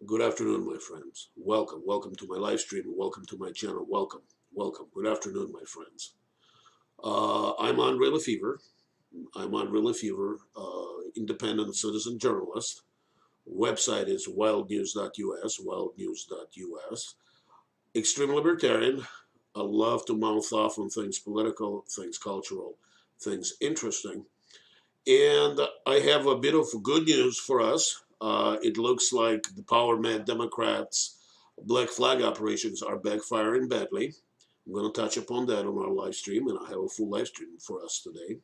Good afternoon, my friends. Welcome to my live stream. Welcome to my channel. Welcome. Good afternoon, my friends. I'm on Real Fever. I'm on Real Fever, independent citizen journalist. Website is wildnews.us, wildnews.us. Extreme libertarian. I love to mouth off on things political, things cultural, things interesting. And I have a bit of good news for us. It looks like the power mad Democrats' black flag operations are backfiring badly. I'm going to touch upon that on our live stream, and I have a full live stream for us today.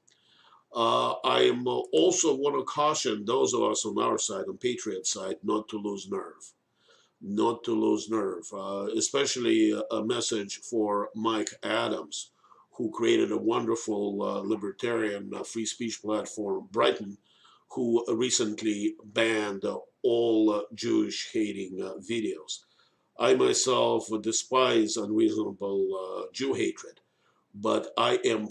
I am also want to caution those of us on our side, on Patriot side, not to lose nerve. Not to lose nerve, especially a message for Mike Adams, who created a wonderful libertarian free speech platform, Brighton, who recently banned all Jewish hating videos. I myself despise unreasonable Jew hatred, but I am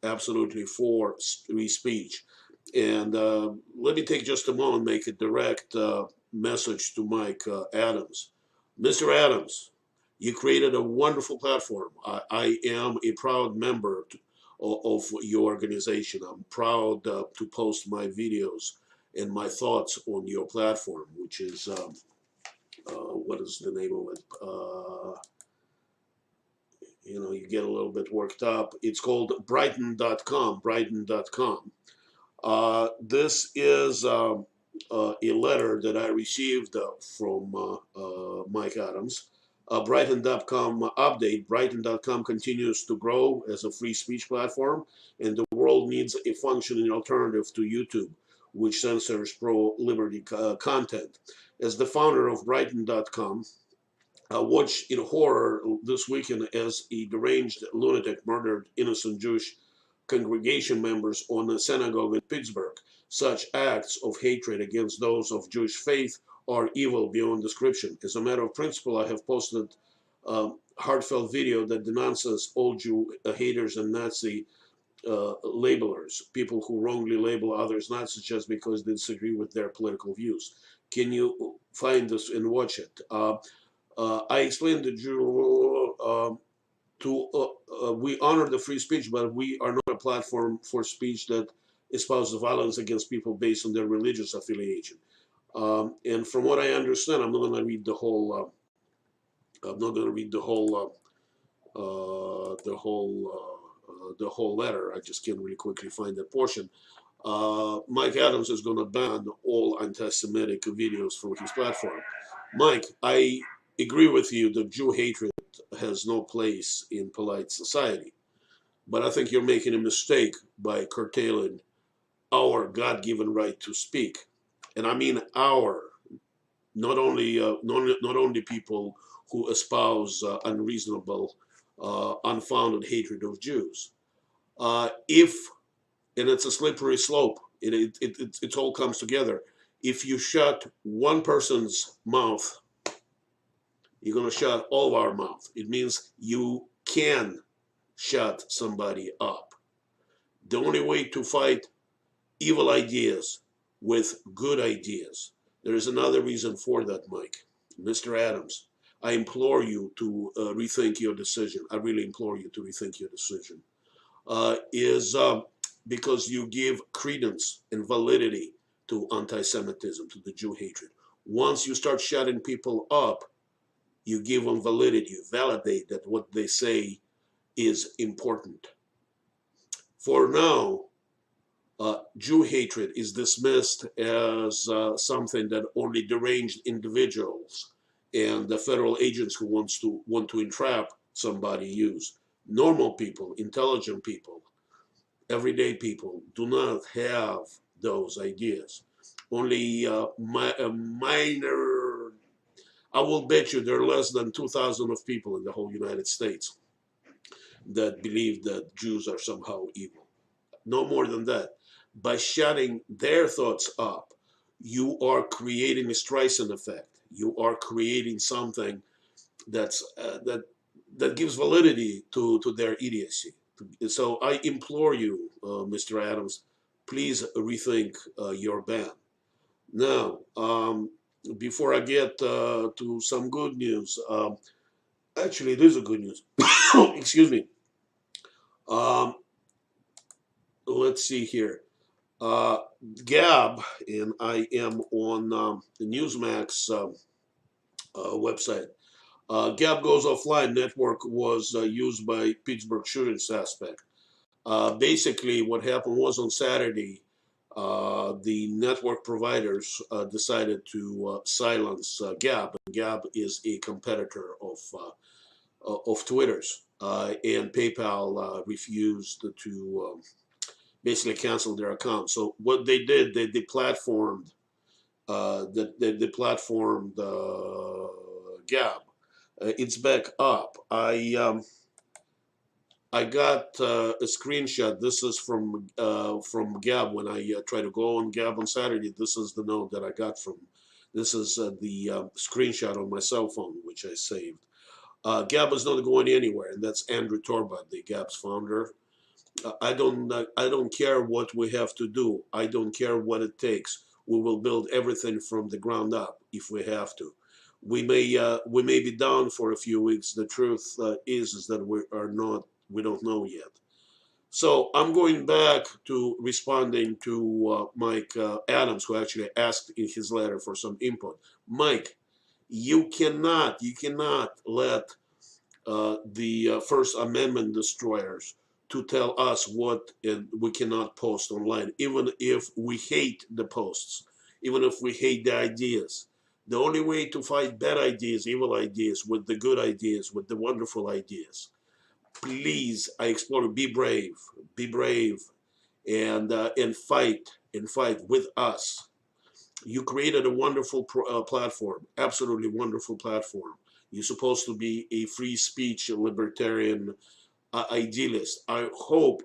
absolutely for free speech. And let me take just a moment, make a direct message to Mike Adams. Mr. Adams, you created a wonderful platform. I am a proud member of your organization. I'm proud to post my videos and my thoughts on your platform, which is, what is the name of it? You get a little bit worked up. It's called Brighton.com, Brighton.com. This is a letter that I received from Mike Adams. Brighton.com update. Brighton.com continues to grow as a free speech platform, and the world needs a functioning alternative to YouTube, which censors pro-liberty content. As the founder of Brighton.com, watched in horror this weekend as a deranged lunatic murdered innocent Jewish congregation members on a synagogue in Pittsburgh. Such acts of hatred against those of Jewish faith are evil beyond description. As a matter of principle, I have posted a heartfelt video that denounces all Jew haters and Nazi labelers, people who wrongly label others Nazis just because they disagree with their political views. Can you find this and watch it? I explained the Jew we honor the free speech, but we are not a platform for speech that espouses violence against people based on their religious affiliation. And from what I understand, I'm not going to read the whole. I'm not going to read the whole letter. I just can really quickly find that portion. Mike Adams is going to ban all anti-Semitic videos from his platform. Mike, I agree with you that Jew hatred has no place in polite society. But I think you're making a mistake by curtailing our God-given right to speak. And I mean our, not only people who espouse unreasonable, unfounded hatred of Jews. And it's a slippery slope, it all comes together. If you shut one person's mouth, you're going to shut all of our mouth. It means you can shut somebody up. The only way to fight evil ideas with good ideas. There is another reason for that, Mike. Mr. Adams, I implore you to rethink your decision. I really implore you to rethink your decision. Is because you give credence and validity to anti-Semitism, to the Jew hatred. Once you start shutting people up, you give them validity, you validate that what they say is important. For now, Jew hatred is dismissed as something that only deranged individuals and the federal agents who want to entrap somebody use. Normal people, intelligent people, everyday people do not have those ideas. Only a minor, I will bet you there are less than 2,000 of people in the whole United States that believe that Jews are somehow evil. No more than that. By shutting their thoughts up, you are creating a Streisand effect. You are creating something that's that gives validity to their idiocy. So I implore you, Mr. Adams, please rethink your ban. Now, before I get to some good news, actually, it is a good news. Excuse me. Um, let's see here. Uh, Gab, and I am on the Newsmax website. Gab goes offline. Network was used by Pittsburgh shooting suspect. Basically, what happened was on Saturday, the network providers decided to silence Gab. Gab is a competitor of Twitter's, and PayPal refused to basically cancel their account. So what they did, they deplatformed the platformed Gab. It's back up. I got a screenshot. This is from Gab when I try to go on Gab on Saturday. This is the note that I got from. This is the screenshot on my cell phone, which I saved. Gab is not going anywhere, and that's Andrew Torbat, the Gab's founder. I don't care what we have to do. I don't care what it takes. We will build everything from the ground up if we have to. We may be down for a few weeks. The truth is that we are not. We don't know yet. So I'm going back to responding to Mike Adams, who actually asked in his letter for some input. Mike, you cannot let the First Amendment destroyers to tell us what we cannot post online, even if we hate the posts, even if we hate the ideas. The only way to fight bad ideas, evil ideas, with the good ideas, with the wonderful ideas. Please, I explore. Be brave, and fight with us. You created a wonderful platform, absolutely wonderful platform. You're supposed to be a free speech libertarian idealist. I hope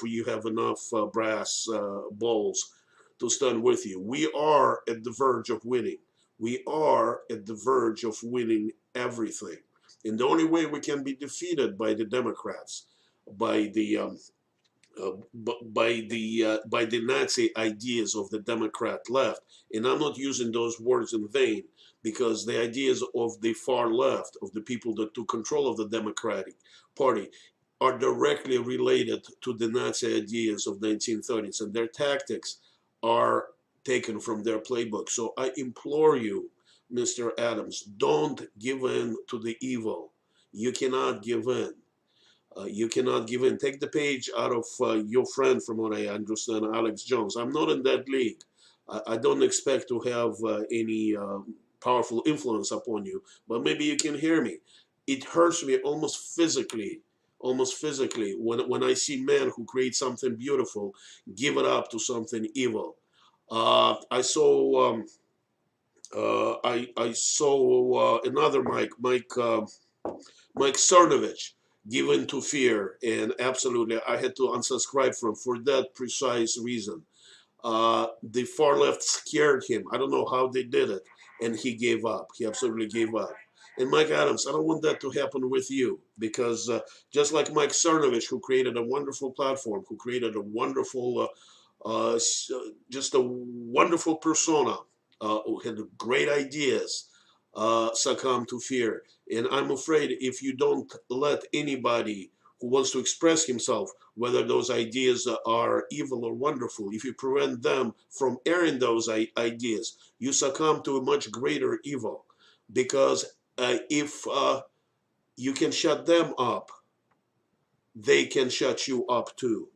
you have enough brass balls to stand with you. We are at the verge of winning. We are at the verge of winning everything. And the only way we can be defeated by the Democrats, by the by the Nazi ideas of the Democrat left, and I'm not using those words in vain, because the ideas of the far left, of the people that took control of the Democratic Party, are directly related to the Nazi ideas of 1930s, and their tactics are taken from their playbook. So I implore you, Mr. Adams, don't give in to the evil. You cannot give in. You cannot give in. Take the page out of your friend, from what I understand, Alex Jones. I'm not in that league. I don't expect to have any powerful influence upon you, but maybe you can hear me. It hurts me almost physically, when I see men who create something beautiful give it up to something evil. I saw I saw another Mike Cernovich given to fear, and absolutely I had to unsubscribe from for that precise reason. The far left scared him. I don't know how they did it, and he gave up. He absolutely gave up. And Mike Adams, I don't want that to happen with you, because just like Mike Cernovich, who created a wonderful platform, who created a wonderful, just a wonderful persona, who had great ideas, succumb to fear. And I'm afraid if you don't let anybody who wants to express himself, whether those ideas are evil or wonderful, if you prevent them from airing those ideas, you succumb to a much greater evil. Because if you can shut them up, they can shut you up too.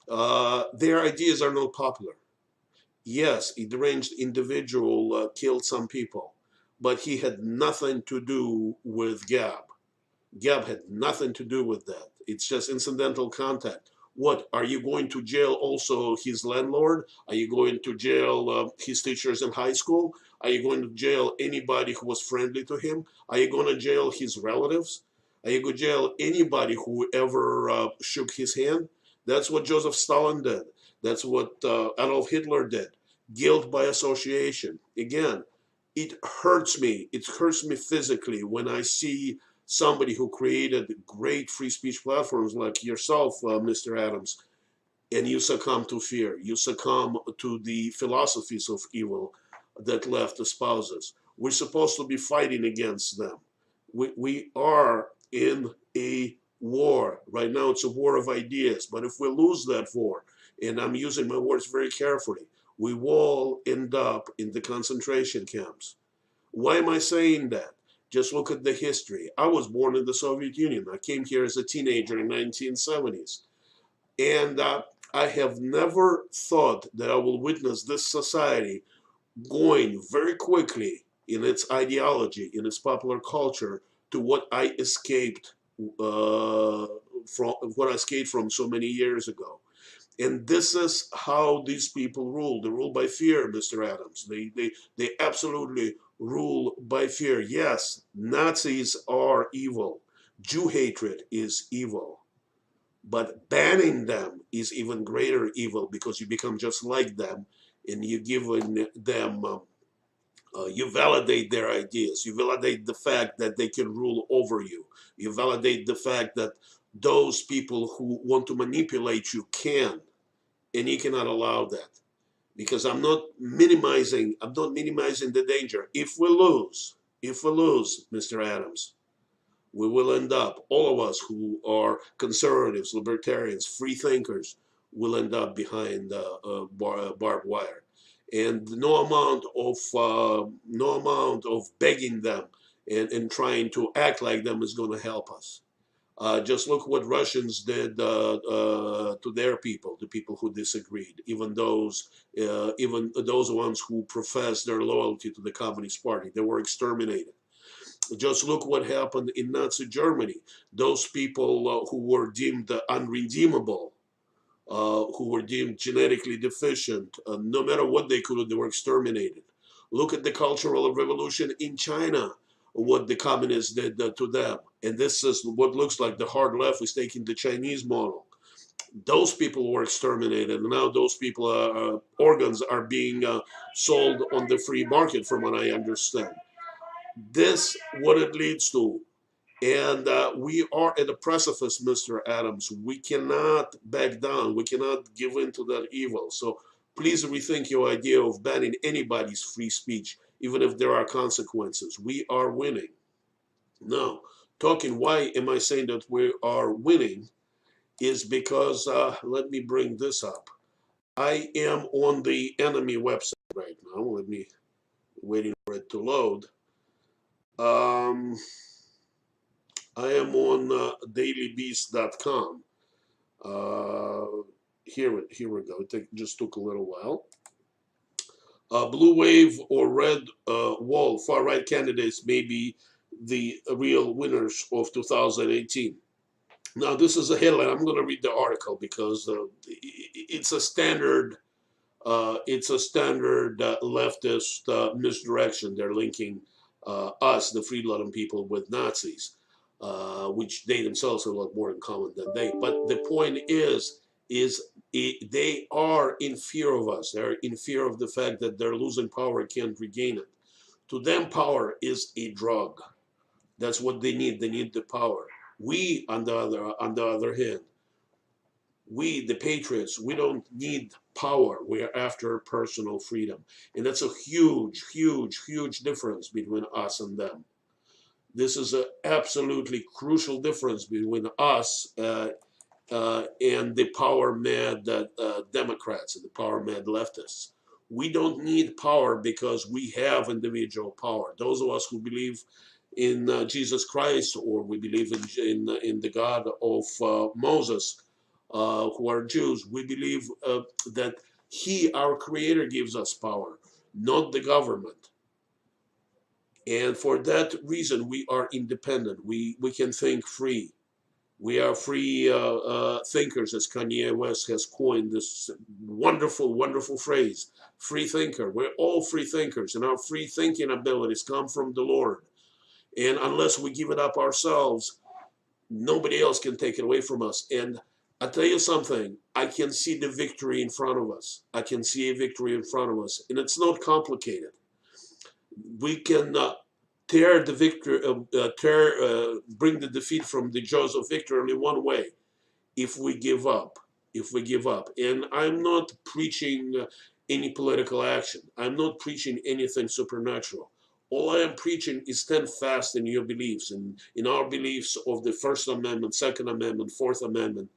Their ideas are not popular. Yes, a deranged individual killed some people, but he had nothing to do with Gab. Gab had nothing to do with that. It's just incidental contact. What, are you going to jail also his landlord? Are you going to jail his teachers in high school? Are you going to jail anybody who was friendly to him? Are you going to jail his relatives? Are you going to jail anybody who ever shook his hand? That's what Joseph Stalin did. That's what Adolf Hitler did. Guilt by association. Again, it hurts me. It hurts me physically when I see somebody who created great free speech platforms like yourself, Mr. Adams, and you succumb to fear. You succumb to the philosophies of evil. that left espouses. We're supposed to be fighting against them. We are in a war. Right now, it's a war of ideas. But if we lose that war, and I'm using my words very carefully, we will end up in the concentration camps. Why am I saying that? Just look at the history. I was born in the Soviet Union. I came here as a teenager in the 1970s. And I have never thought that I will witness this society going very quickly in its ideology, in its popular culture, to what I escaped from so many years ago. And this is how these people rule. They rule by fear, Mr. Adams. They absolutely rule by fear. Yes, Nazis are evil. Jew hatred is evil. But banning them is even greater evil, because you become just like them, and you give them, you validate their ideas. You validate the fact that they can rule over you. You validate the fact that those people who want to manipulate you can, and you cannot allow that. Because I'm not minimizing the danger. If we lose, Mr. Adams, we will end up, all of us who are conservatives, libertarians, free thinkers, will end up behind barbed wire. And no amount of begging them and trying to act like them is going to help us. Just look what Russians did to their people, the people who disagreed, even those ones who professed their loyalty to the Communist Party. They were exterminated. Just look what happened in Nazi Germany. Those people who were deemed unredeemable, who were deemed genetically deficient, no matter what they could do, they were exterminated. Look at the Cultural Revolution in China, what the communists did to them. And this is what looks like the hard left is taking the Chinese model. Those people were exterminated, and now those people, organs are being sold on the free market, from what I understand. This what it leads to. And we are at the precipice, Mr. Adams. We cannot back down. We cannot give in to that evil. So please rethink your idea of banning anybody's free speech, even if there are consequences. We are winning. Now, why am I saying that we are winning is because, let me bring this up. I am on the enemy website right now. Let me, waiting for it to load. I am on dailybeast.com. Here we go. It just took a little while. Blue wave or red wall, far-right candidates may be the real winners of 2018. Now, this is a headline. I'm going to read the article because it's a standard leftist misdirection. They're linking us, the freedom people, with Nazis, which they themselves have a lot more in common than they. But the point is they are in fear of us. They're in fear of the fact that they're losing power and can't regain it. To them, power is a drug. That's what they need. They need the power. We, on the other hand, we, the patriots, we don't need power. We're after personal freedom. And that's a huge, huge, huge difference between us and them. This is an absolutely crucial difference between us and the power-mad Democrats and the power-mad leftists. We don't need power because we have individual power. Those of us who believe in Jesus Christ, or we believe in the God of Moses, who are Jews, we believe that He, our Creator, gives us power, not the government. And for that reason, we are independent. We can think free. We are free thinkers, as Kanye West has coined this wonderful, wonderful phrase, free thinker. We're all free thinkers, and our free thinking abilities come from the Lord. And unless we give it up ourselves, nobody else can take it away from us. And I'll tell you something, I can see the victory in front of us. I can see a victory in front of us, and it's not complicated. We can tear the victory, bring the defeat from the jaws of victory only one way: if we give up. If we give up. And I'm not preaching any political action. I'm not preaching anything supernatural. All I am preaching is stand fast in your beliefs, and in our beliefs of the First Amendment, Second Amendment, Fourth Amendment,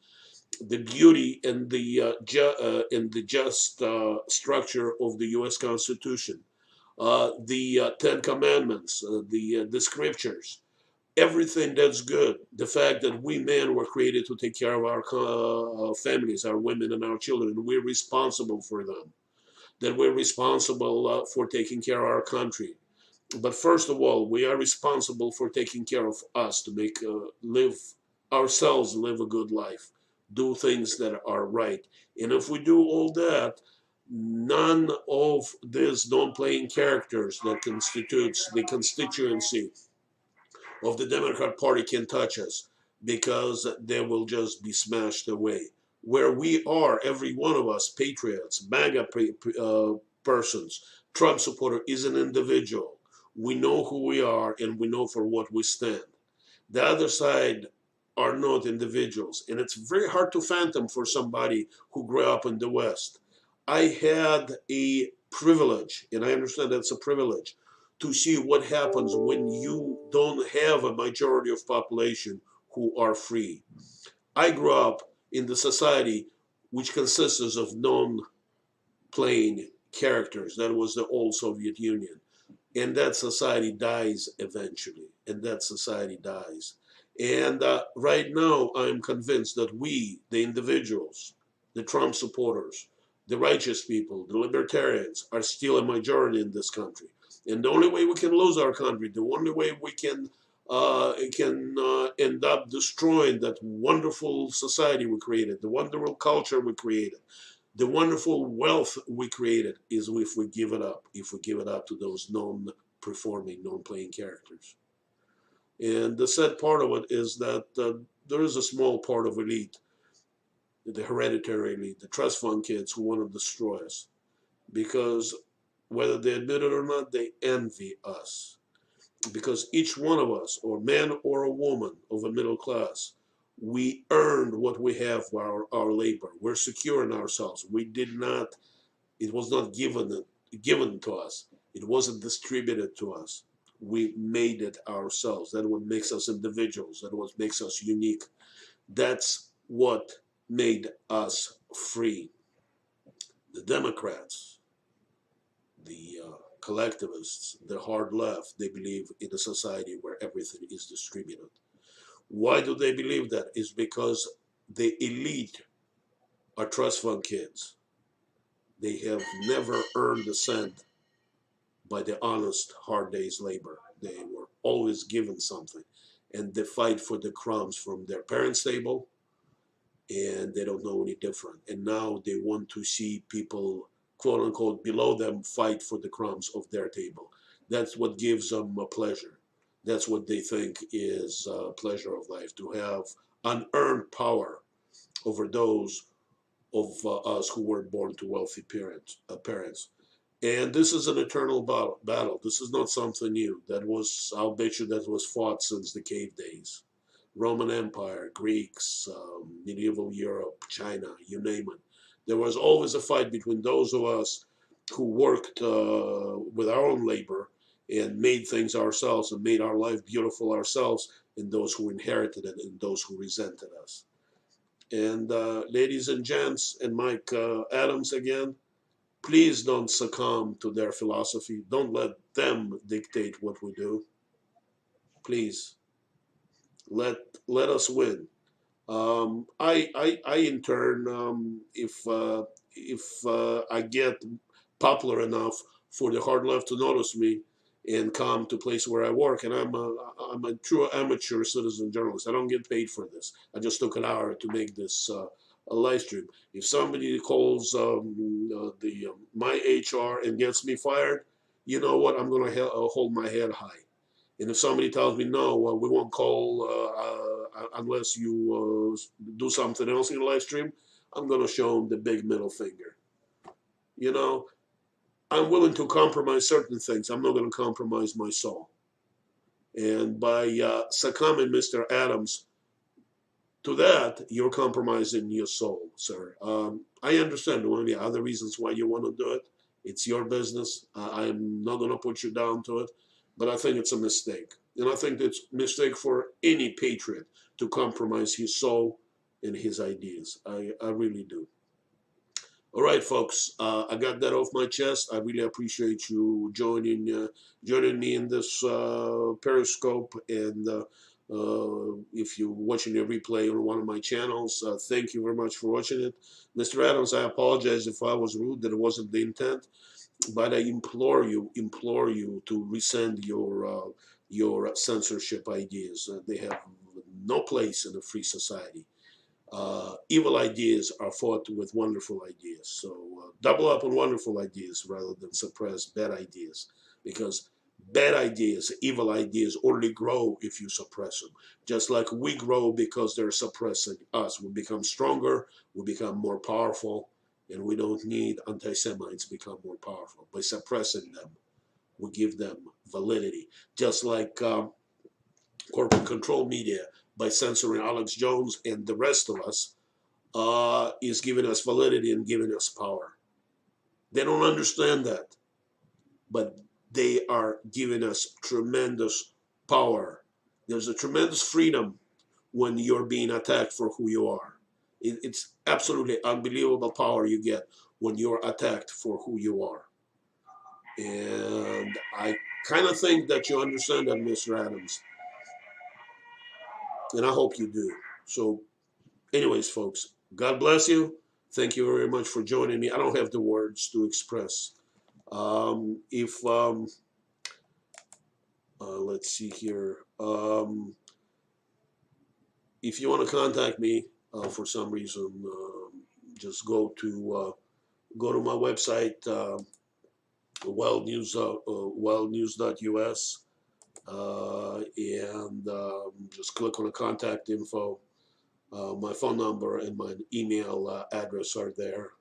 the beauty and the just structure of the U.S. Constitution, the Ten Commandments, the scriptures, everything that's good. The fact that we men were created to take care of our families, our women, and our children, and we're responsible for them. That we're responsible for taking care of our country. But first of all, we are responsible for taking care of us to make live a good life, do things that are right. And if we do all that, none of these non-playing characters that constitutes the constituency of the Democrat Party can touch us, because they will just be smashed away. Where we are, every one of us, patriots, MAGA persons, Trump supporter, is an individual. We know who we are and we know for what we stand. The other side are not individuals, and it's very hard to fathom for somebody who grew up in the West. I had a privilege, and I understand that's a privilege, to see what happens when you don't have a majority of population who are free. I grew up in the society which consists of non-playing characters. That was the old Soviet Union. And that society dies eventually. And that society dies. And right now, I'm convinced that we, the individuals, the Trump supporters, the righteous people, the libertarians, are still a majority in this country. And the only way we can lose our country, the only way we can end up destroying that wonderful society we created, the wonderful culture we created, the wonderful wealth we created, is if we give it up, to those non-performing, non-playing characters. And the sad part of it is that there is a small part of elite, the hereditary elite, the trust fund kids who want to destroy us, because whether they admit it or not, they envy us. Because each one of us, or man or a woman of a middle class, we earned what we have by our labor. We're secure in ourselves. We did not, it was not given to us. It wasn't distributed to us. We made it ourselves. That's what makes us individuals. That's what makes us unique. That's what made us free. The Democrats, the collectivists, the hard left, they believe in a society where everything is distributed. Why do they believe that? It's because the elite are trust fund kids. They have never earned a cent by the honest, hard day's labor. They were always given something. And they fight for the crumbs from their parents' table, and they don't know any different. And now they want to see people, quote unquote, below them fight for the crumbs of their table. That's what gives them a pleasure. That's what they think is a pleasure of life, to have unearned power over those of us who weren't born to wealthy parents. And this is an eternal battle. This is not something new. That was, I'll bet you, that was fought since the cave days. Roman Empire, Greeks, medieval Europe, China, you name it. There was always a fight between those of us who worked with our own labor and made things ourselves and made our life beautiful ourselves, and those who inherited it and those who resented us. And ladies and gents, and Mike Adams again, please don't succumb to their philosophy. Don't let them dictate what we do. Please, let us win. I in turn, if I get popular enough for the hard left to notice me and come to a place where I work, and I'm a true amateur citizen journalist. I don't get paid for this. I just took an hour to make this a live stream. If somebody calls my HR and gets me fired, you know what? I'm going to hold my head high. And if somebody tells me, no, we won't call unless you do something else in the live stream, I'm going to show them the big middle finger. You know, I'm willing to compromise certain things. I'm not going to compromise my soul. And by succumbing, Mr. Adams, to that, you're compromising your soul, sir. I understand one of the other reasons why you want to do it. It's your business. I'm not going to put you down to it, but I think it's a mistake. And I think it's a mistake for any patriot to compromise his soul and his ideas. I really do. All right, folks, I got that off my chest. I really appreciate you joining me in this Periscope. And if you're watching a replay on one of my channels, thank you very much for watching it. Mr. Adams, I apologize if I was rude. That it wasn't the intent, but I implore you to rescind your censorship ideas. They have no place in a free society. Evil ideas are fought with wonderful ideas. So double up on wonderful ideas rather than suppress bad ideas, because bad ideas, evil ideas only grow if you suppress them. Just like we grow because they're suppressing us. We become stronger, we become more powerful, and we don't need anti-Semites to become more powerful. By suppressing them, we give them validity. Just like corporate control media, by censoring Alex Jones and the rest of us, is giving us validity and giving us power. They don't understand that, but they are giving us tremendous power. There's a tremendous freedom when you're being attacked for who you are. It's absolutely unbelievable power you get when you're attacked for who you are. And I kind of think that you understand that, Mr. Adams. And I hope you do. So anyways, folks, God bless you. Thank you very much for joining me. I don't have the words to express. Let's see here. If you want to contact me for some reason, just go to my website, wildnews.us, and just click on the contact info. My phone number and my email address are there.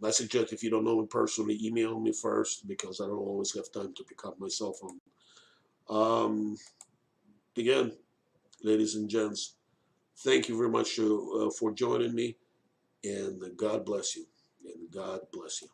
I suggest if you don't know me personally, email me first, because I don't always have time to pick up my cell phone. Again, ladies and gents, thank you very much for joining me, and God bless you. And God bless you.